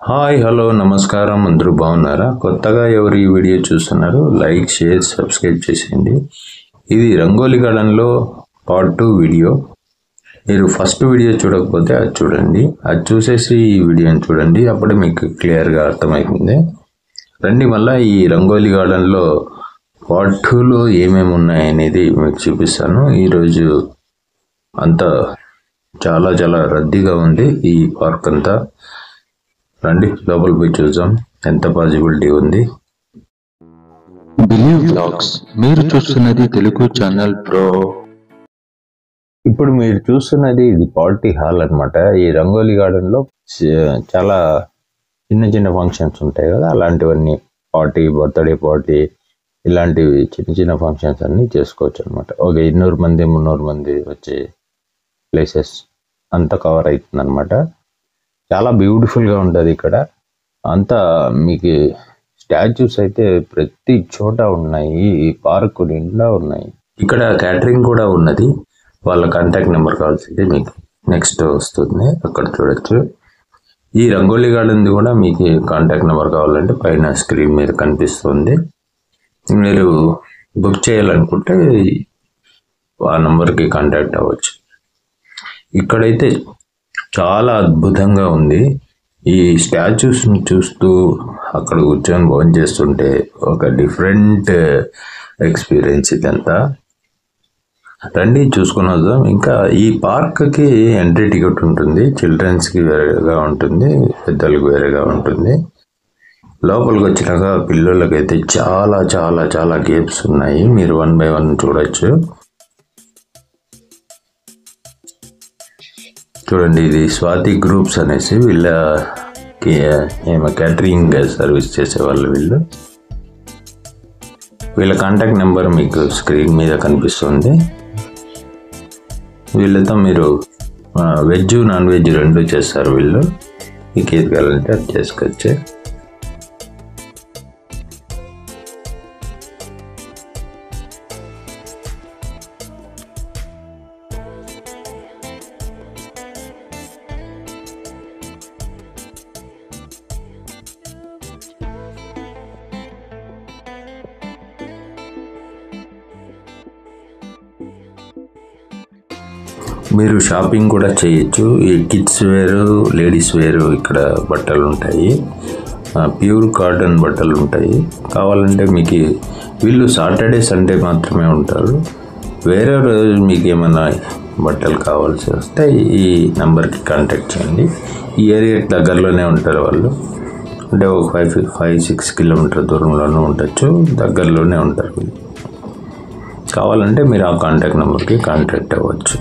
Hi hello నమస్కారం, అందరూ బాగున్నారా? కొత్తగా ఎవరు ఈ వీడియో చూస్తున్నారు, లైక్ షేర్ సబ్స్క్రైబ్ చేసేయండి. ఇది రంగోలి గార్డెన్లో పార్ట్ 2 వీడియో. మీరు ఫస్ట్ వీడియో చూడకపోతే అది చూడండి, అది చూసేసి ఈ వీడియోని చూడండి, అప్పుడే మీకు క్లియర్గా అర్థమవుతుంది. రండి, మళ్ళీ ఈ రంగోలి గార్డెన్లో పార్ట్ 2లో ఏమేమి ఉన్నాయనేది మీకు చూపిస్తాను. ఈరోజు అంతా చాలా రద్దీగా ఉంది ఈ పార్క్ అంతా. రండి లోపల పోయి చూద్దాం ఎంత పాసిబిలిటీ ఉంది. బిలీవ్ బ్లాగ్స్ మీరు చూస్తున్నది తెలుగు ఛానల్ ప్రో. ఇప్పుడు మీరు చూస్తున్నది ఇది పార్టీ హాల్ అన్నమాట. ఈ రంగోలి గార్డెన్లో చాలా చిన్న ఫంక్షన్స్ ఉంటాయి కదా, అలాంటివన్నీ పార్టీ, బర్త్డే పార్టీ, ఇలాంటివి చిన్న ఫంక్షన్స్ అన్నీ చేసుకోవచ్చు అనమాట. ఒక 200 మంది 300 మంది వచ్చే ప్లేసెస్ అంతా కవర్ అవుతుంది అనమాట. చాలా బ్యూటిఫుల్గా ఉంటుంది ఇక్కడ అంతా. మీకు స్టాచ్యూస్ అయితే ప్రతి చోట ఉన్నాయి, ఈ పార్క్ నిండా ఉన్నాయి. ఇక్కడ క్యాటరింగ్ కూడా ఉన్నది. వాళ్ళ కాంటాక్ట్ నెంబర్ కావాల్సిందే మీకు నెక్స్ట్ వస్తుంది, అక్కడ చూడొచ్చు. ఈ రంగోలి గార్డెన్ కూడా మీకు కాంటాక్ట్ నెంబర్ కావాలంటే పైన స్క్రీన్ మీద కనిపిస్తుంది. మీరు బుక్ చేయాలనుకుంటే ఆ నెంబర్కి కాంటాక్ట్ అవ్వచ్చు. ఇక్కడైతే చాలా అద్భుతంగా ఉంది. ఈ స్టాచ్యూస్ని చూస్తూ అక్కడ కూర్చొని భోజనం చేస్తుంటే ఒక డిఫరెంట్ ఎక్స్పీరియన్స్ ఇదంతా. రండి చూసుకుని వద్దాం. ఇంకా ఈ పార్క్కి ఎంట్రీ టికెట్ ఉంటుంది. చిల్డ్రన్స్కి వేరేగా ఉంటుంది, పెద్దలకు వేరేగా ఉంటుంది. లోపలికి వచ్చినాక పిల్లలకైతే చాలా గేమ్స్ ఉన్నాయి. మీరు 1 by 1 చూడొచ్చు. చూడండి, ఇది స్వాతి గ్రూప్స్ అనేసి వీళ్ళకి ఏమో క్యాటరింగ్ సర్వీస్ చేసేవాళ్ళు వీళ్ళు. వీళ్ళ కాంటాక్ట్ నెంబర్ మీకు స్క్రీన్ మీద కనిపిస్తుంది. వీళ్ళతో మీరు వెజ్ నాన్ వెజ్ 2 చేస్తారు వీళ్ళు. మీకు ఏది కావాలంటే అది చేసుకోవచ్చు. మీరు షాపింగ్ కూడా చేయొచ్చు. ఈ కిడ్స్ వేరు, లేడీస్ వేరు ఇక్కడ బట్టలు ఉంటాయి. ప్యూర్ కాటన్ బట్టలు ఉంటాయి. కావాలంటే మీకు వీళ్ళు సాటర్డే సండే మాత్రమే ఉంటారు. వేరే రోజు మీకు ఏమైనా బట్టలు కావాల్సి వస్తే ఈ నెంబర్కి కాంటాక్ట్ చేయండి. ఈ ఏరియా దగ్గరలోనే ఉంటారు వాళ్ళు. అంటే ఒక 5-6 కిలోమీటర్ దూరంలోనే ఉండొచ్చు, దగ్గరలోనే ఉంటారు. కావాలంటే మీరు ఆ కాంటాక్ట్ నెంబర్కి కాంటాక్ట్ అవ్వచ్చు.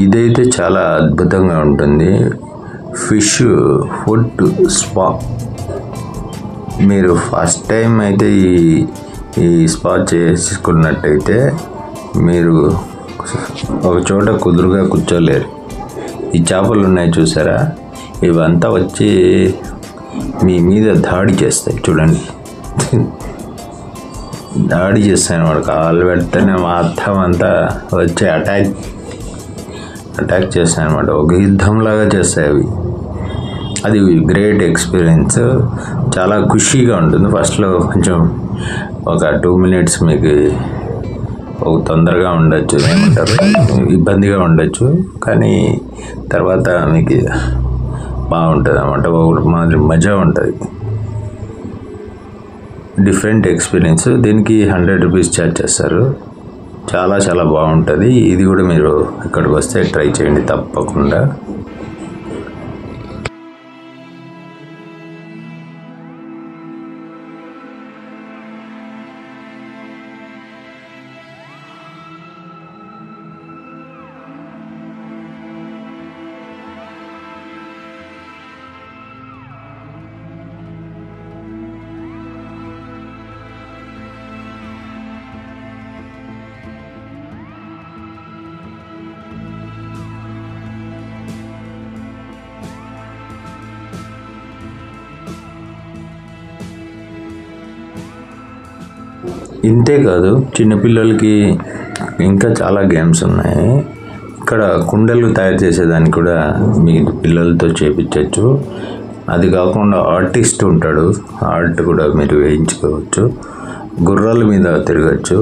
ఇదైతే చాలా అద్భుతంగా ఉంటుంది. Fish food spa. మీరు ఫస్ట్ టైం అయితే ఈ స్పా చేసుకున్నట్టయితే మీరు ఒక చోట కుదురుగా కూర్చోలేరు. ఈ చేపలు ఉన్నాయి చూసారా, ఇవంతా వచ్చి మీ మీద దాడి చేస్తాయి. చూడండి, దాడి చేస్తాయి. వాడు కాలు పెడితేనే మొత్తం అంతా వచ్చి అటాక్ చేస్తాయి అనమాట. ఒక యుద్ధంలాగా చేస్తాయి అవి. అది గ్రేట్ ఎక్స్పీరియన్స్, చాలా ఖుషీగా ఉంటుంది. ఫస్ట్లో కొంచెం ఒక 2 minutes మీకు తొందరగా ఉండొచ్చు, ఏమంటారు, ఇబ్బందిగా ఉండొచ్చు. కానీ తర్వాత మీకు బాగుంటుంది అన్నమాట. ఒక మాదిరి మజా ఉంటుంది. Different experience. దీనికి 100 rupees ఛార్జ్ చేస్తారు. చాలా బాగుంటుంది. ఇది కూడా మీరు ఇక్కడికి వస్తే ట్రై చేయండి తప్పకుండా. ఇంతే కాదు, చిన్నపిల్లలకి ఇంకా చాలా గేమ్స్ ఉన్నాయి. ఇక్కడ కుండలు తయారు చేసేదానికి కూడా మీ పిల్లలతో చేపించవచ్చు. అది కాకుండా ఆర్టిస్ట్ ఉంటాడు, ఆర్ట్ కూడా మీరు వేయించుకోవచ్చు. గుర్రాల మీద తిరగచ్చు,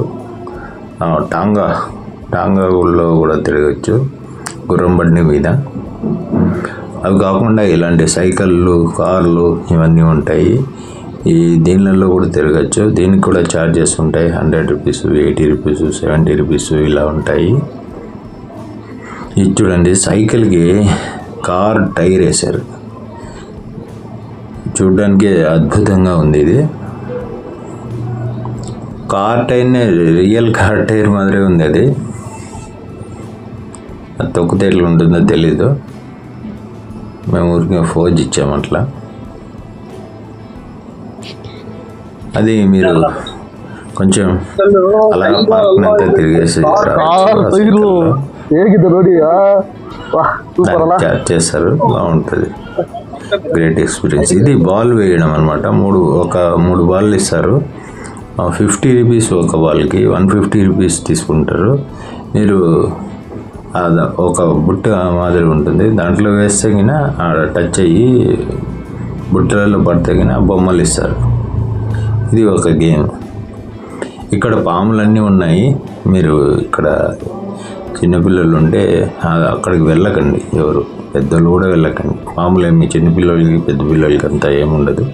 టాంగాలో కూడా తిరగచ్చు, గుర్రం బండి మీద. అవి కాకుండా ఇలాంటి సైకిళ్ళు, కార్లు ఇవన్నీ ఉంటాయి. ఈ దీనిలలో కూడా తిరగచ్చు. దీనికి కూడా ఛార్జెస్ ఉంటాయి. 100 రూపీస్, 80 రూపీస్, 70 రూపీస్ ఇలా ఉంటాయి. ఇది చూడండి, సైకిల్కి కార్ టైర్ వేశారు. చూడడానికి అద్భుతంగా ఉంది. ఇది కార్ టైర్నే, రియల్ కార్ టైర్ మాదిరే ఉంది. అది తొక్కితే ఎట్లా ఉంటుందో తెలీదు. మేము ఊరికి ఫోజ్ ఇచ్చాము అట్లా. అది మీరు కొంచెం అలా పార్క్ అంతా తిరిగేసి చార్జ్ చేస్తారు, బాగుంటుంది. Great experience. ఇది బాల్ వేయడం అనమాట. మూడు బాల్ ఇస్తారు. 50 రూపీస్ ఒక బాల్కి, 150 రూపీస్ తీసుకుంటారు. మీరు ఒక బుట్ట మాదిరి ఉంటుంది, దాంట్లో వేస్తే గిన టచ్ అయ్యి బుట్టలలో పడితే గిన బొమ్మలు ఇస్తారు. ఇది ఒక గేమ్. ఇక్కడ పాములన్నీ ఉన్నాయి. మీరు ఇక్కడ చిన్నపిల్లలు ఉంటే అక్కడికి వెళ్ళకండి, ఎవరు పెద్దలు కూడా వెళ్ళకండి. పాములు ఏమి చిన్నపిల్లలకి పెద్ద పిల్లలకి అంతా ఏముండదు.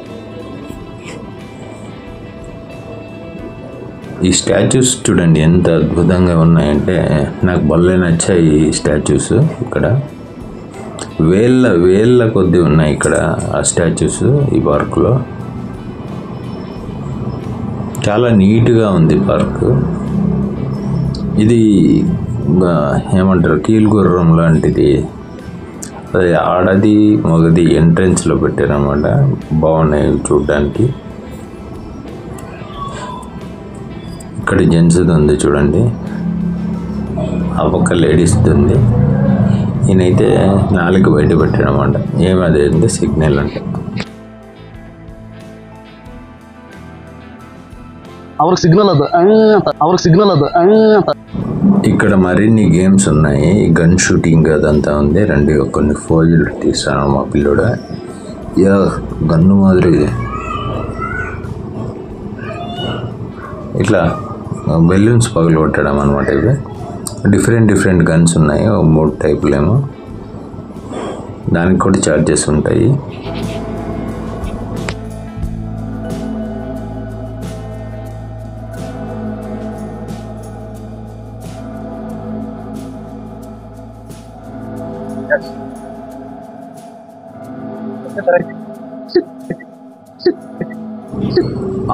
ఈ స్టాచ్యూస్ చూడండి ఎంత అద్భుతంగా ఉన్నాయంటే, నాకు భలే నచ్చాయి ఈ స్టాచ్యూస్. ఇక్కడ వేళ్ళ కొద్దీ ఉన్నాయి ఇక్కడ ఆ స్టాచ్యూస్ ఈ పార్కులో. చాలా నీట్గా ఉంది పార్కు. ఇది ఏమంటారు, కీలుగుర్రం లాంటిది. అది ఆడది మగది ఎంట్రెన్స్లో పెట్టారన్నమాట. బాగున్నాయి చూడడానికి. ఇక్కడ జెంట్స్ది ఉంది చూడండి, ఆ పక్క లేడీస్ది ఉంది. ఈయనైతే 4 బయట పెట్టాడనమాట. ఏమది అంటే సిగ్నల్ అంటే. ఇక్కడ మరిన్ని గేమ్స్ ఉన్నాయి. గన్ షూటింగ్ అదంతా ఉంది. రండి కొన్ని ఫోజులు తీస్తాను మా పిల్లోడు. గన్ను మాదిరి ఇట్లా బెలూన్స్ పగలు కొట్టడం అనమాట. ఇవి డిఫరెంట్ గన్స్ ఉన్నాయి, 3 టైపులేమో. దానికి కూడా ఛార్జెస్ ఉంటాయి.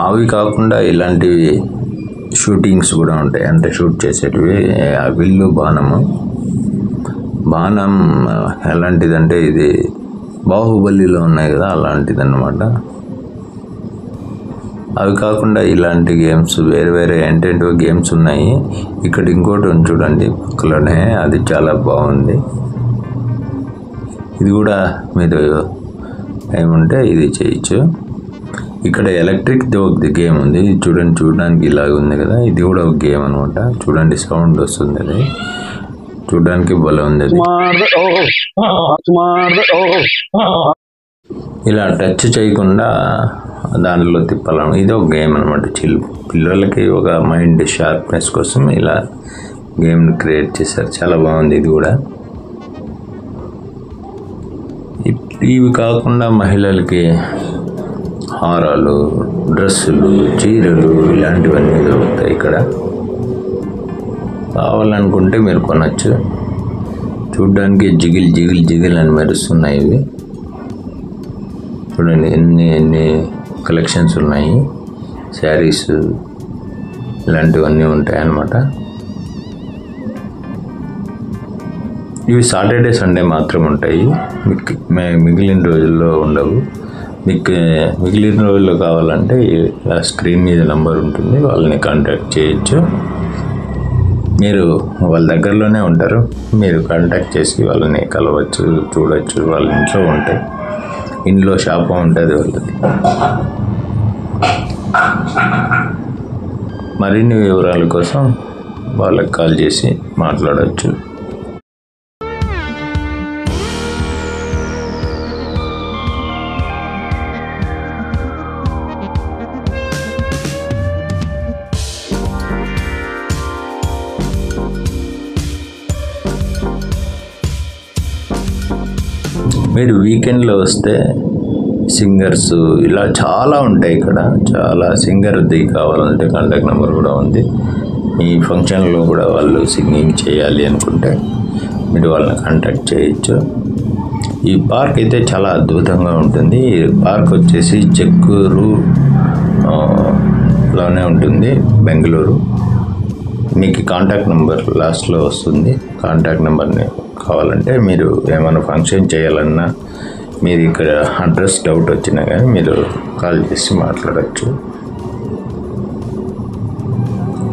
అవి కాకుండా ఇలాంటివి షూటింగ్స్ కూడా ఉంటాయి, అంటే షూట్ చేసేటివి. విల్లు, బాణం ఎలాంటిదంటే ఇది బాహుబలిలో ఉన్నాయి కదా, అలాంటిది అన్నమాట. అవి కాకుండా ఇలాంటి గేమ్స్ వేరే ఏంటంటే గేమ్స్ ఉన్నాయి. ఇక్కడ ఇంకోటి ఉంది చూడండి పక్కలోనే, అది చాలా బాగుంది. ఇది కూడా మీరు టైం ఉంటే ఇది చేయొచ్చు. ఇక్కడ ఎలక్ట్రిక్ ఒక గేమ్ ఉంది. చూడడానికి ఇలాగ ఉంది కదా, ఇది కూడా ఒక గేమ్ అనమాట. చూడండి సౌండ్ వస్తుంది, అది చూడడానికి భలే ఉంది. అది ఇలా టచ్ చేయకుండా దానిలో తిప్పాలను. ఇది ఒక గేమ్ అనమాట. పిల్లలకి ఒక మైండ్ షార్ప్నెస్ కోసం ఇలా గేమ్ క్రియేట్ చేశారు. చాలా బాగుంది ఇది కూడా. ఇవి కాకుండా మహిళలకి హారాలు, డ్రెస్సులు, చీరలు ఇలాంటివన్నీ దొరుకుతాయి ఇక్కడ. కావాలనుకుంటే మీరు కొనచ్చు. చూడ్డానికి జిగిల్ అని మెరుస్తున్నాయి ఇవి. చూడండి ఎన్ని కలెక్షన్స్ ఉన్నాయి. శారీస్ ఇలాంటివన్నీ ఉంటాయి అన్నమాట. ఇవి సాటర్డే, సండే మాత్రం ఉంటాయి. మిగిలిన రోజుల్లో ఉండవు. మీకు మిగిలిన రోజుల్లో కావాలంటే స్క్రీన్ మీద నెంబర్ ఉంటుంది, వాళ్ళని కాంటాక్ట్ చేయొచ్చు. మీరు వాళ్ళ దగ్గరలోనే ఉంటారు, మీరు కాంటాక్ట్ చేసి వాళ్ళని కలవచ్చు, చూడవచ్చు. వాళ్ళ ఇంట్లో ఉంటాయి, ఇంట్లో షాప్ ఉంటుంది వాళ్ళది. మరిన్ని వివరాల కోసం వాళ్ళకి కాల్ చేసి మాట్లాడవచ్చు. మీరు వీకెండ్లో వస్తే సింగర్స్ ఇలా చాలా ఉంటాయి. ఇక్కడ చాలా సింగర్ది కావాలంటే కాంటాక్ట్ నెంబర్ కూడా ఉంది. మీ ఫంక్షన్లో కూడా వాళ్ళు సింగింగ్ చేయాలి అనుకుంటే మీరు వాళ్ళని కాంటాక్ట్ చేయొచ్చు. ఈ పార్క్ అయితే చాలా అద్భుతంగా ఉంటుంది. ఈ పార్క్ వచ్చేసి చెక్కూరు లోనే ఉంటుంది, బెంగళూరు. మీకు కాంటాక్ట్ నెంబర్ లాస్ట్లో వస్తుంది. కాంటాక్ట్ నెంబర్ని కావాలంటే మీరు ఏమైనా ఫంక్షన్ చేయాలన్నా, మీరు ఇక్కడ అడ్రస్ డౌట్ వచ్చినా కానీ మీరు కాల్ చేసి మాట్లాడచ్చు.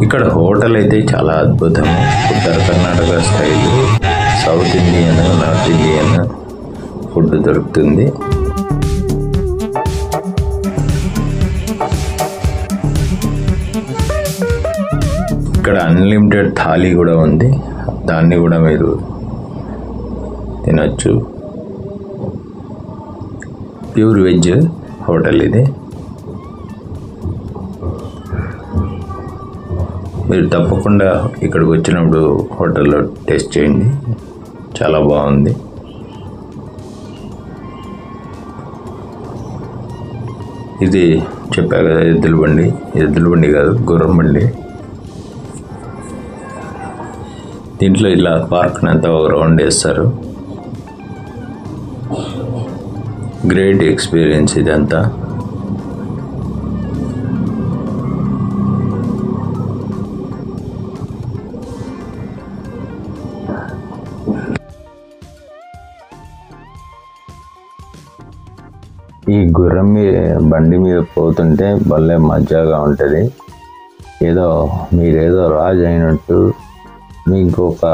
ఇక్కడ హోటల్ అయితే చాలా అద్భుతం. ఉత్తర Karnataka style, south Indian, north Indian food దొరుకుతుంది. ఇక్కడ అన్లిమిటెడ్ థాలీ కూడా ఉంది, దాన్ని కూడా మీరు తినొచ్చు. ప్యూర్ వెజ్ హోటల్ ఇది. మీరు తప్పకుండా ఇక్కడికి వచ్చినప్పుడు హోటల్లో టేస్ట్ చేయండి, చాలా బాగుంది. ఇది చెప్పా కదా, ఎద్దుల బండి కాదు, గుర్రం బండి. దీంట్లో ఇలా పార్క్ని అంతా ఒక రౌండ్ వేస్తారు. గ్రేట్ ఎక్స్పీరియన్స్ ఇదంతా. ఈ గుర్రం బండి మీద పోతుంటే భలే మజాగా ఉంటుంది. మీరేదో రాజు అయినట్టు, మీకు ఒక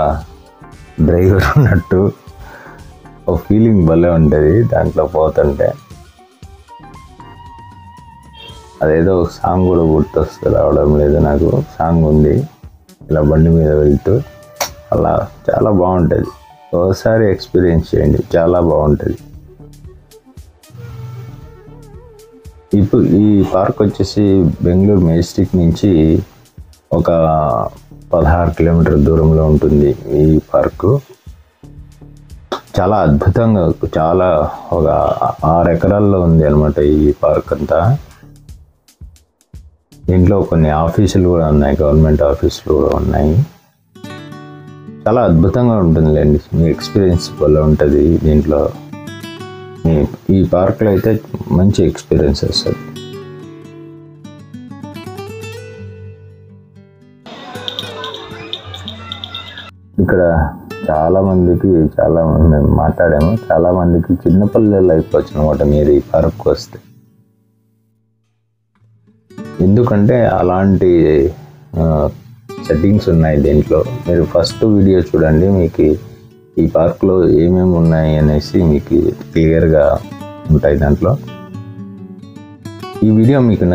డ్రైవర్ ఉన్నట్టు ఒక ఫీలింగ్ భలే ఉంటుంది దాంట్లో పోతుంటే. అదేదో ఒక సాంగ్ కూడా గుర్తొస్తుంది, రావడం లేదు నాకు. సాంగ్ ఉంది ఇలా బండి మీద వెళ్తూ, అలా చాలా బాగుంటుంది. ఒకసారి ఎక్స్పీరియన్స్ చేయండి, చాలా బాగుంటుంది. ఇప్పుడు ఈ పార్క్ వచ్చేసి బెంగళూరు మెజెస్టిక్ నుంచి ఒక 16 కిలోమీటర్ దూరంలో ఉంటుంది ఈ పార్కు. చాలా అద్భుతంగా, చాలా ఒక 6 ఎకరాల్లో ఉంది అనమాట ఈ పార్క్ అంతా. దీంట్లో కొన్ని ఆఫీసులు కూడా ఉన్నాయి, గవర్నమెంట్ ఆఫీసులు కూడా ఉన్నాయి. చాలా అద్భుతంగా ఉంటుందిలేండి, మీ ఎక్స్పీరియన్స్ వల్ల ఉంటుంది దీంట్లో. ఈ పార్క్లో అయితే మంచి ఎక్స్పీరియన్స్ వస్తుంది. ఇక్కడ మేము మాట్లాడాము, చాలామందికి చిన్నపల్లె లైఫ్ వచ్చినమాట మీరు ఈ పార్క్కి వస్తే. ఎందుకంటే అలాంటి సెట్టింగ్స్ ఉన్నాయి దీంట్లో. మీరు ఫస్ట్ వీడియో చూడండి, మీకు ఈ పార్క్లో ఏమేమి ఉన్నాయి అనేసి మీకు క్లియర్గా ఉంటాయి దాంట్లో. ఈ వీడియో మీకు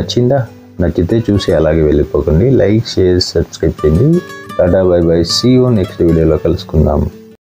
నచ్చితే చూసి అలాగే వెళ్ళిపోకండి. లైక్, షేర్, సబ్స్క్రైబ్ చేయండి. టాటా, bye bye, see you next వీడియోలో కలుసుకుందాం.